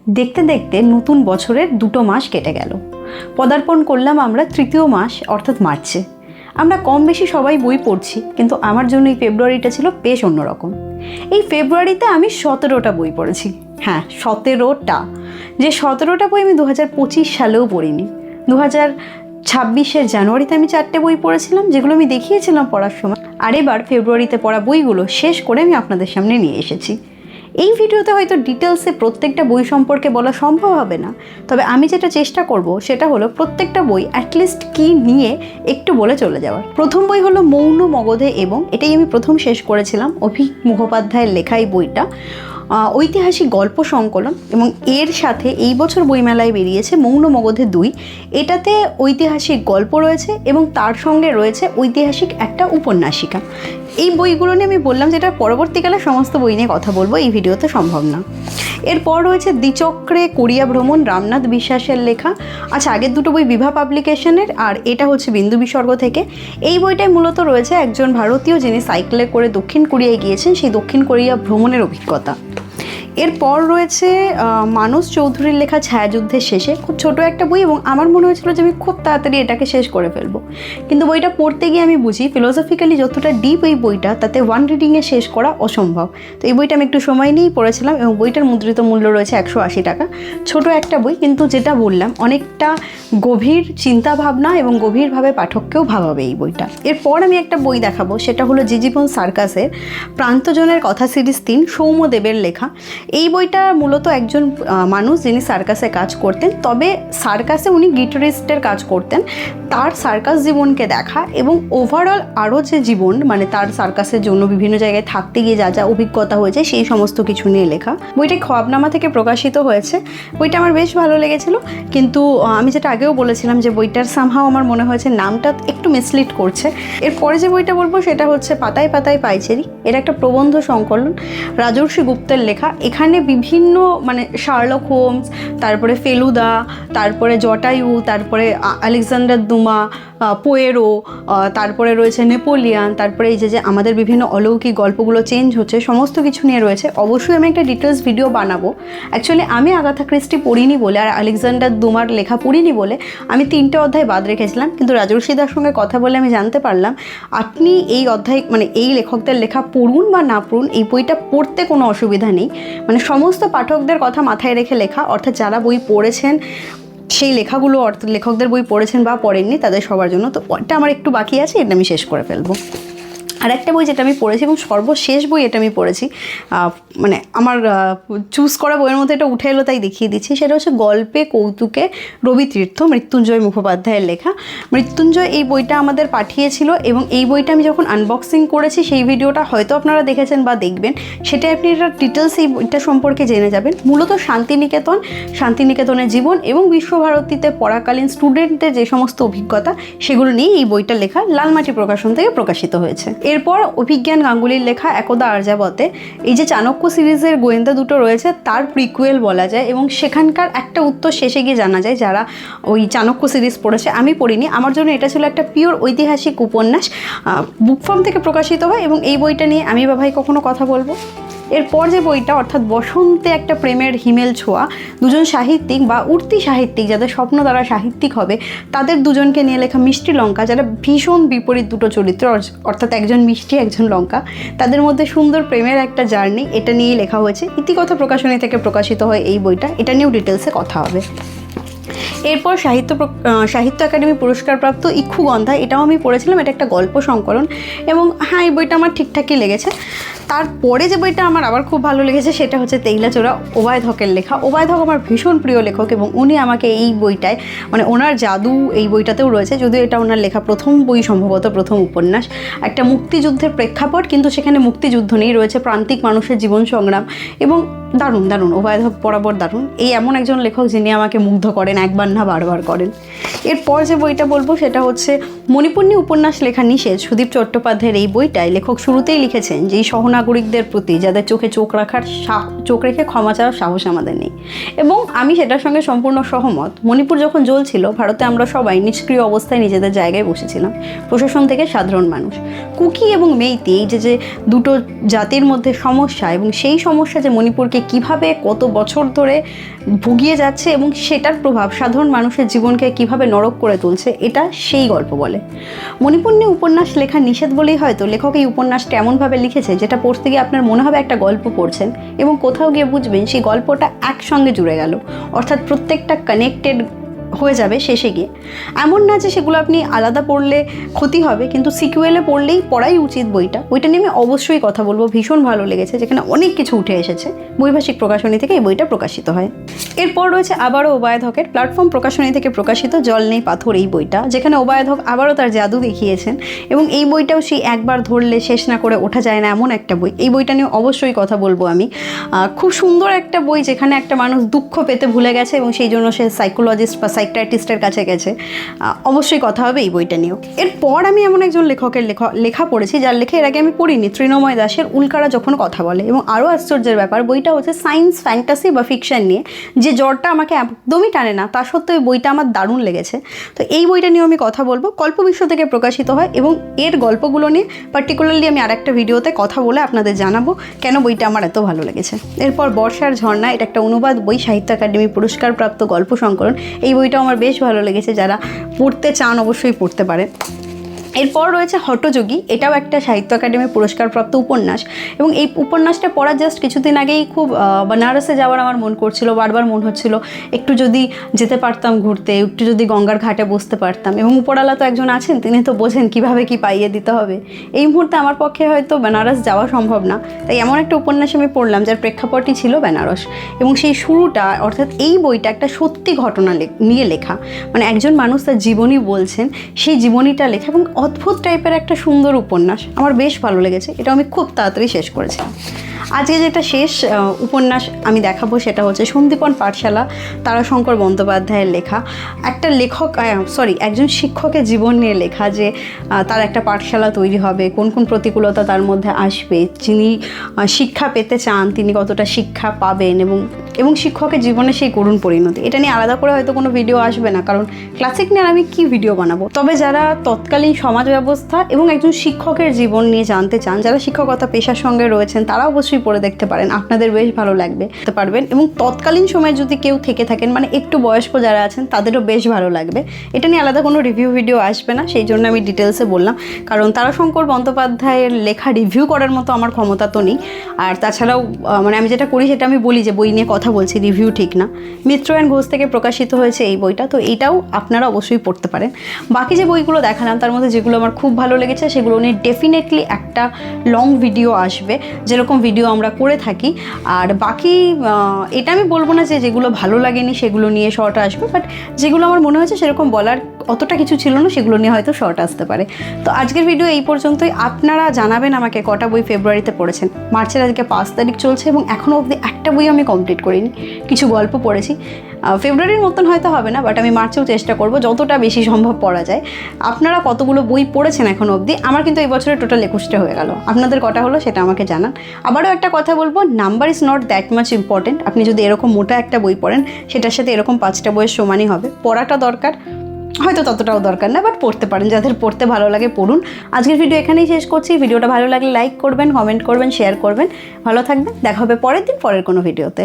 দেখতে দেখতে নতুন বছরের 2 মাস কেটে গেল। পদার্পণ করলাম আমরা 3য় মাস অর্থাৎ মার্চে। আমরা কম বেশি সবাই বই পড়ছি, কিন্তু আমার জন্য এই ফেব্রুয়ারিটা ছিল বেশ অন্যরকম। এই ফেব্রুয়ারিতে আমি 17টা বই পড়েছি। হ্যাঁ, 17টা। যে 17টা বই আমি 2025 সালেও পড়িনি। 2026-এর জানুয়ারিতে আমি 4টে বই পড়েছিলাম, যেগুলো আমি দেখিয়েছিলাম পড়ার সময়। আর এবার ফেব্রুয়ারিতে পড়া বইগুলো শেষ করে আমি আপনাদের সামনে নিয়ে এসেছি। এই ভিডিওতে হয়তো ডিটেলসে প্রত্যেকটা বই সম্পর্কে বলা সম্ভব হবে না, তবে আমি যেটা চেষ্টা করব সেটা হলো প্রত্যেকটা বই অ্যাটলিস্ট কি নিয়ে একটু বলে চলে যাওয়ার। প্রথম বই হলো মৌন মগধে, এবং এটাই আমি প্রথম শেষ করেছিলাম। অভিক মুখোপাধ্যায়ের লেখা এই বইটা ঐতিহাসিক গল্প সংকলন, এবং এর সাথে এই বছর বইমেলায় বেরিয়েছে মৌন মগধে 2। এটাতে ঐতিহাসিক গল্প রয়েছে এবং তার সঙ্গে রয়েছে ঐতিহাসিক একটা উপন্যাসিকা। এই বইগুলো নিয়ে আমি বললাম যেটা পরবর্তীকালে সমস্ত বই নিয়ে কথা বলবো, এই ভিডিওতে সম্ভব না। এরপর রয়েছে দ্বিচক্রে কোরিয়া ভ্রমণ, রামনাথ বিশ্বাসের লেখা। আচ্ছা, আগের দুটো বই বিভা পাবলিকেশনের, আর এটা হচ্ছে বিন্দু বিসর্গ থেকে। এই বইটায় মূলত রয়েছে একজন ভারতীয় যিনি সাইকেলে করে দক্ষিণ কোরিয়ায় গিয়েছেন, সেই দক্ষিণ কোরিয়া ভ্রমণের অভিজ্ঞতা। এরপর রয়েছে মানস চৌধুরীর লেখা ছায়াযুদ্ধের শেষে। খুব ছোট একটা বই, এবং আমার মনে হয়েছিল যে আমি খুব তাড়াতাড়ি এটাকে শেষ করে ফেলবো, কিন্তু বইটা পড়তে গিয়ে আমি বুঝি ফিলোসফিক্যালি যতটা ডিপ এই বইটা, তাতে ওয়ান রিডিংয়ে শেষ করা অসম্ভব। তো এই বইটা আমি একটু সময় নিয়েই পড়েছিলাম, এবং বইটার মুদ্রিত মূল্য রয়েছে 180 টাকা। ছোট একটা বই, কিন্তু যেটা বললাম অনেকটা গভীর চিন্তাভাবনা এবং গভীরভাবে পাঠককেও ভাবাবে এই বইটা। এরপর আমি একটা বই দেখাবো, সেটা হলো জীবন সার্কাসের প্রান্তজনের কথা সিরিজ 3, সৌম্যদেবের লেখা। এই বইটা মূলত একজন মানুষ যিনি সার্কাসে কাজ করতেন, তবে সার্কাসে উনি গিটারিস্টের কাজ করতেন। তার সার্কাস জীবনকে দেখা এবং ওভারঅল আরও যে জীবন, মানে তার সার্কাসের জন্য বিভিন্ন জায়গায় থাকতে গিয়ে যা যা অভিজ্ঞতা হয়েছে সেই সমস্ত কিছু নিয়ে লেখা। বইটা খোয়াবনামা থেকে প্রকাশিত হয়েছে। বইটা আমার বেশ ভালো লেগেছিল, কিন্তু আমি যেটা আগেও বলেছিলাম যে বইটার সামহাও আমার মনে হয়েছে নামটা একটু মিসলিড করছে। এরপরে যে বইটা বলবো সেটা হচ্ছে পাতায় পাতায় পাইচেরি। এটা একটা প্রবন্ধ সংকলন, রাজর্ষি গুপ্তের লেখা। এখানে বিভিন্ন মানে শার্লক হোমস, তারপরে ফেলুদা, তারপরে জটায়ু, তারপরে আলেকজান্ডার দুমা, পোয়েরো, তারপরে রয়েছে নেপোলিয়ান, তারপরে এই যে আমাদের বিভিন্ন অলৌকিক গল্পগুলো চেঞ্জ হচ্ছে, সমস্ত কিছু নিয়ে রয়েছে। অবশ্যই আমি একটা ডিটেলস ভিডিও বানাবো। অ্যাকচুয়ালি আমি আগাথা ক্রিস্টি পড়িনি বলে আর আলেকজান্ডার দুমার লেখা পড়িনি বলে আমি 3টে অধ্যায় বাদ রেখেছিলাম, কিন্তু রাজর্ষিদার সঙ্গে কথা বলে আমি জানতে পারলাম আপনি এই অধ্যায় মানে এই লেখকদের লেখা পড়ুন বা না পড়ুন, এই বইটা পড়তে কোনো অসুবিধা নেই। মানে সমস্ত পাঠকদের কথা মাথায় রেখে লেখা, অর্থাৎ যারা বই পড়েছেন সেই লেখাগুলো, অর্থাৎ লেখকদের বই পড়েছেন বা পড়েননি তাদের সবার জন্য। তো এটা আমার একটু বাকি আছে, এটা আমি শেষ করে ফেলবো। আর একটা বই যেটা আমি পড়েছি এবং সর্বশেষ বই এটা আমি পড়েছি, মানে আমার চুজ করা বইয়ের মধ্যে এটা উঠে এলো তাই দেখিয়ে দিচ্ছি, সেটা হচ্ছে গল্পে কৌতুকে রবি তীর্থ, মৃত্যুঞ্জয় মুখোপাধ্যায়ের লেখা। মৃত্যুঞ্জয় এই বইটা আমাদের পাঠিয়েছিল, এবং এই বইটা আমি যখন আনবক্সিং করেছি সেই ভিডিওটা হয়তো আপনারা দেখেছেন বা দেখবেন, সেটা আপনি এটা ডিটেলস এই বইটা সম্পর্কে জেনে যাবেন। মূলত শান্তিনিকেতনের জীবন এবং বিশ্বভারতীতে পড়াকালীন স্টুডেন্টদের যে সমস্ত অভিজ্ঞতা সেগুলো নিয়ে এই বইটা লেখা, লালমাটি প্রকাশন থেকে প্রকাশিত হয়েছে। এরপর অভিজ্ঞান গাঙ্গুলির লেখা একদা আর্যাবতে। এই যে চাণক্য সিরিজের গোয়েন্দা দুটো রয়েছে তার প্রিকুয়েল বলা যায়, এবং সেখানকার একটা উত্তর শেষে গিয়ে জানা যায় যারা ওই চাণক্য সিরিজ পড়েছে। আমি পড়িনি, আমার জন্য এটা ছিল একটা পিওর ঐতিহাসিক উপন্যাস, বুক ফার্ম থেকে প্রকাশিত হয়, এবং এই বইটা নিয়ে আমি বা ভাই কখনো কথা বলবো। এরপর যে বইটা, অর্থাৎ বসন্তে একটা প্রেমের হিমেল ছোঁয়া, দুজন সাহিত্যিক বা উঠতি সাহিত্যিক যাদের স্বপ্ন তারা সাহিত্যিক হবে, তাদের দুজনকে নিয়ে লেখা মিষ্টি লঙ্কা, যারা ভীষণ বিপরীত দুটো চরিত্র, অর্থাৎ একজন মিষ্টি একজন লঙ্কা, তাদের মধ্যে সুন্দর প্রেমের একটা জার্নি, এটা নিয়েই লেখা হয়েছে। ইতিকথা প্রকাশনী থেকে প্রকাশিত হয় এই বইটা, এটা নিয়েও ডিটেলসে কথা হবে। এরপর সাহিত্য একাডেমি পুরস্কারপ্রাপ্ত ইক্ষুগন্ধা, এটাও আমি পড়েছিলাম। এটা একটা গল্প সংকলন, এবং হ্যাঁ এই বইটা আমার ঠিকঠাকই লেগেছে। তারপরে যে বইটা আমার আবার খুব ভালো লেগেছে সেটা হচ্ছে তেইলাচোরা, ওবায়দ হকের লেখা। ওবায়দ হক আমার ভীষণ প্রিয় লেখক, এবং উনি আমাকে এই বইটায়, মানে ওনার জাদু এই বইটাতেও রয়েছে, যদিও এটা ওনার লেখা প্রথম বই, সম্ভবত প্রথম উপন্যাস। একটা মুক্তিযুদ্ধের প্রেক্ষাপট, কিন্তু সেখানে মুক্তিযুদ্ধ নেই, রয়েছে প্রান্তিক মানুষের জীবন সংগ্রাম, এবং দারুণ দারুণ, ওবায়দ হক বরাবর দারুণ। এই এমন একজন লেখক যিনি আমাকে মুগ্ধ করেন, একবার না বারবার করেন। এরপর যে বইটা বলবো সেটা হচ্ছে মণিপূর্ণী উপন্যাস লেখা নিষেধ, সুদীপ চট্টোপাধ্যায়ের এই বইটায় লেখক শুরুতেই লিখেছেন যে এই শহনাজ নাগরিকদের প্রতি, যাদের চোখে চোখ রেখে ক্ষমা চাওয়ার সাহস আমাদের নেই। এবং আমি সেটার সঙ্গে সম্পূর্ণ সহমত। মণিপুর যখন জ্বলছিল, ভারতে আমরা সবাই নিষ্ক্রিয় অবস্থায় নিজেদের জায়গায় বসেছিলাম, প্রশাসন থেকে সাধারণ মানুষ। কুকি এবং মেইতি, এই যে দুটো জাতির মধ্যে সমস্যা, এবং সেই সমস্যা যে মণিপুরকে কিভাবে কত বছর ধরে ভুগিয়ে যাচ্ছে এবং সেটার প্রভাব সাধারণ মানুষের জীবনকে কিভাবে নরক করে তুলছে, এটা সেই গল্প বলে। মণিপুর নিয়ে উপন্যাস লেখা নিষেধ বলেই হয়তো লেখক এই উপন্যাসটা এমনভাবে লিখেছে যেটা পড়তে গিয়ে আপনার মনে হবে একটা গল্প পড়ছেন, এবং কোথাও গিয়ে বুঝবেন সেই গল্পটা একসঙ্গে জুড়ে গেল, অর্থাৎ প্রত্যেকটা কানেক্টেড হয়ে যাবে শেষে গিয়ে। এমন না যে সেগুলো আপনি আলাদা পড়লে ক্ষতি হবে, কিন্তু সিকুয়েলে পড়াই উচিত বইটা নিয়ে আমি অবশ্যই কথা বলবো। ভীষণ ভালো লেগেছে, যেখানে অনেক কিছু উঠে এসেছে। বৈভাষিক প্রকাশনী থেকে এই বইটা প্রকাশিত হয়। এরপর রয়েছে আবারও ওবায়দ হকের প্ল্যাটফর্ম প্রকাশনী থেকে প্রকাশিত জল নেই পাথর, এই বইটা, যেখানে ওবায়দ হক আবারও তার জাদু দেখিয়েছেন, এবং এই বইটাও সেই একবার ধরলে শেষ না করে ওঠা যায় না এমন একটা বই। এই বইটা নিয়ে অবশ্যই কথা বলবো আমি। খুব সুন্দর একটা বই, যেখানে একটা মানুষ দুঃখ পেতে ভুলে গেছে এবং সেই জন্য সে সাইকোলজিস্ট বা সাইকিয়াট্রিস্টের কাছে গেছে। অবশ্যই কথা হবে এই বইটা নিয়েও। এরপর আমি এমন একজন লেখকের লেখা পড়েছি যার লেখা এর আগে আমি পড়িনি, তৃণময় দাসের উল্কারা যখন কথা বলে। এবং আরও আশ্চর্যের ব্যাপার, বইটা হচ্ছে সায়েন্স, ফ্যান্টাসি বা ফিকশন নিয়ে, যে জ্বরটা আমাকে একদমই টানে না, তা সত্ত্বেও এই বইটা আমার দারুণ লেগেছে। তো এই বইটা নিয়েও আমি কথা বলবো। কল্পবিশ্ব থেকে প্রকাশিত হয়, এবং এর গল্পগুলো নিয়ে পার্টিকুলারলি আমি আরেকটা ভিডিওতে কথা বলে আপনাদের জানাবো কেন বইটা আমার এত ভালো লেগেছে। এরপর বর্ষার ঝর্ণা, এটা একটা অনুবাদ বই, সাহিত্য একাডেমি পুরস্কারপ্রাপ্ত গল্প সংকলন। এই বইটাও আমার বেশ ভালো লেগেছে, যারা পড়তে চান অবশ্যই পড়তে পারেন। এরপর রয়েছে হটযোগী, এটাও একটা সাহিত্য একাডেমি পুরস্কারপ্রাপ্ত উপন্যাস, এবং এই উপন্যাসটা পড়ার জাস্ট কিছুদিন আগেই খুব বেনারসে যাওয়ার আমার মন করছিল, বারবার মন হচ্ছিল একটু যদি যেতে পারতাম ঘুরতে, একটু যদি গঙ্গার ঘাটে বসতে পারতাম। এবং উপরওয়ালা তো একজন আছেন, তিনি তো বোঝেন কীভাবে কী পাইয়ে দিতে হবে। এই মুহূর্তে আমার পক্ষে হয়তো বেনারস যাওয়া সম্ভব না, তাই এমন একটা উপন্যাস আমি পড়লাম যার প্রেক্ষাপটই ছিল বেনারস, এবং সেই শুরুটা, অর্থাৎ এই বইটা একটা সত্যি ঘটনা নিয়ে লেখা, মানে একজন মানুষ তার জীবনী বলছেন, সেই জীবনীটা লেখা, এবং অদ্ভুত টাইপের একটা সুন্দর উপন্যাস। আমার বেশ ভালো লেগেছে, এটা আমি খুব তাড়াতাড়ি শেষ করেছিলাম। আজকে যেটা শেষ উপন্যাস আমি দেখাবো সেটা হচ্ছে সন্দীপন পাঠশালা, তারাশঙ্কর বন্দ্যোপাধ্যায়ের লেখা। একটা একজন শিক্ষকের জীবন নিয়ে লেখা, যে তার একটা পাঠশালা তৈরি হবে, কোন কোন প্রতিকূলতা তার মধ্যে আসবে, যিনি শিক্ষা পেতে চান তিনি কতটা শিক্ষা পাবেন, এবং শিক্ষকের জীবনে সেই করুণ পরিণতি। এটা নিয়ে আলাদা করে হয়তো কোনো ভিডিও আসবে না, কারণ ক্লাসিক নিয়ে আমি কি ভিডিও বানাবো। তবে যারা তৎকালীন সমাজ ব্যবস্থা এবং একজন শিক্ষকের জীবন নিয়ে জানতে চান, যারা শিক্ষকতা পেশার সঙ্গে রয়েছেন, তারা অবশ্যই পড়ে দেখতে পারেন, আপনাদের বেশ ভালো লাগবে পারবেন। এবং তৎকালীন সময়ে যদি কেউ থেকে থাকেন, মানে একটু বয়স্ক যারা আছেন, তাদেরও বেশ ভালো লাগবে। এটা নিয়ে আলাদা কোনো রিভিউ ভিডিও আসবে না, সেই জন্য আমি ডিটেলসে বললাম, কারণ তারাশঙ্কর বন্দ্যোপাধ্যায়ের লেখা রিভিউ করার মতো আমার ক্ষমতা তো নেই। আর তাছাড়াও মানে আমি যেটা করি সেটা আমি বলি যে বই নিয়ে কথা বলছি, রিভিউ ঠিক না। মিত্রায়ণ ঘোষ থেকে প্রকাশিত হয়েছে এই বইটা, তো এইটাও আপনারা অবশ্যই পড়তে পারেন। বাকি যে বইগুলো দেখালাম তার মধ্যে যেগুলো আমার খুব ভালো লেগেছে সেগুলো নিয়ে ডেফিনেটলি একটা লং ভিডিও আসবে, যেরকম ভিডিও আমরা করে থাকি। আর বাকি এটা আমি বলবো না যে যেগুলো ভালো লাগেনি সেগুলো নিয়ে শর্ট আসবে, বাট যেগুলো আমার মনে হয়েছে সেরকম বলার অতটা কিছু ছিল না, সেগুলো নিয়ে হয়তো শর্ট আসতে পারে। তো আজকের ভিডিও এই পর্যন্তই। আপনারা জানাবেন আমাকে কটা বই ফেব্রুয়ারিতে পড়েছেন। মার্চের আজকে 5 তারিখ চলছে, এবং এখনও অবধি একটা বই আমি কমপ্লিট করিনি, কিছু গল্প পড়েছি। ফেব্রুয়ারির মতন হয়তো হবে না, বাট আমি মার্চেও চেষ্টা করব যতটা বেশি সম্ভব পড়া যায়। আপনারা কতগুলো বই পড়েছেন এখন অবধি? আমার কিন্তু এই বছরে টোটাল 21টা হয়ে গেল। আপনাদের কটা হলো সেটা আমাকে জানান। আবারও একটা কথা বলবো, number is not that much important. আপনি যদি এরকম মোটা একটা বই পড়েন, সেটার সাথে এরকম 5টা বইয়ের সমানই হবে। পড়াটা দরকার, হয়তো ততটাও দরকার না, বাট পড়তে পারেন। যাদের পড়তে ভালো লাগে পড়ুন। আজকের ভিডিও এখানেই শেষ করছি। ভিডিওটা ভালো লাগলে লাইক করবেন, কমেন্ট করবেন, শেয়ার করবেন। ভালো থাকবেন, দেখা হবে পরের দিন পরের কোনো ভিডিওতে।